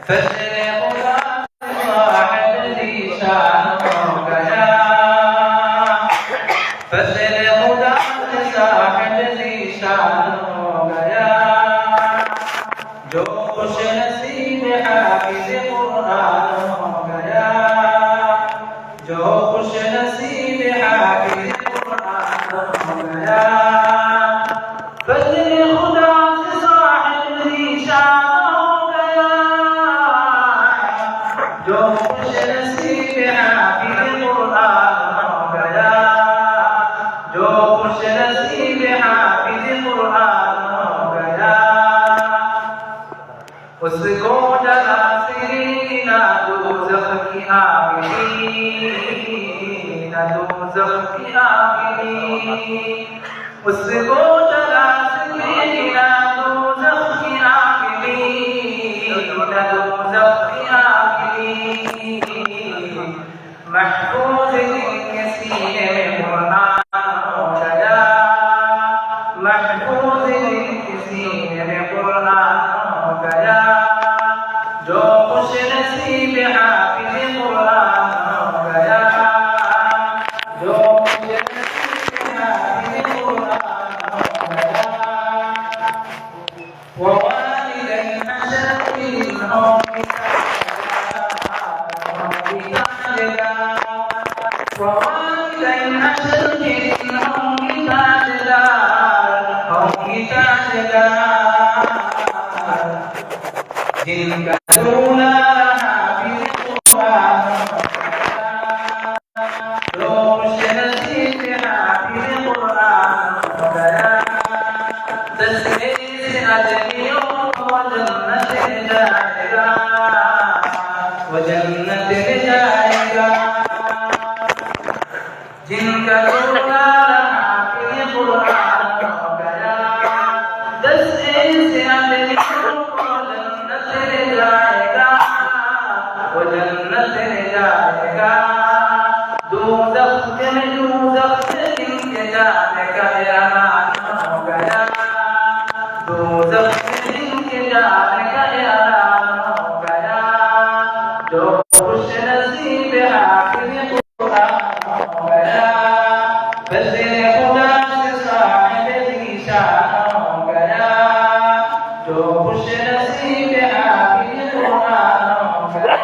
फजले खुदा साहिब दी शान हो गया, फजले खुदा साहिब दी शान हो गया। जो खुश नसीब हाफिज कुरान हो गया, जो खुश नसीब हाफिज कुरान हो गया। फजले खुदा साहिब दी शान हो गया, जो खुश नसीब हाफिज कुरान हो गया, जो खुश नसीब हाफिज कुरान हो गया। उसको जला सीना दोज़ख की आगिनी, न दोज़ख की आगिनी। उसको जला सीना दोज़ख की आगिनी, न दोज़ख की आगिनी। महफूज दिल के सीने में कुरान हो गया, महफूज दिल के सीने में कुरान हो गया। जो खुश नसीब हाफिज कुरान हो गया, जो खुश नसीब हाफिज कुरान हो गया। ववालिदैन अशरफिन हो ववालिदैन अशरफिन होंगी ताजदार, होंगी ताजदार। जिनका दूल्हा हाफिज कुरान हो गया, जो खुश नसीब हाफिज कुरान हो गया। दसवें से अजमियों को जन्नत ले जाएगा, वो जन्नत ले जाएगा। जिनका दूल्हा हाफिज कुरान हो गया, दसवें से अजमियों को जन्नत ले जाएगा, वो जन्नत ले जाएगा। दोज़ख से जिनके जाने का ऐलान हो गया, दोज़ख से जिनके जाने का ऐलान हो गया। जो खुश नसीब हाफिज कुरान हो गया, फजले खुदा से साहिब दी शान हो गया। जो खुश नसीब हाफिज कुरान हो गया।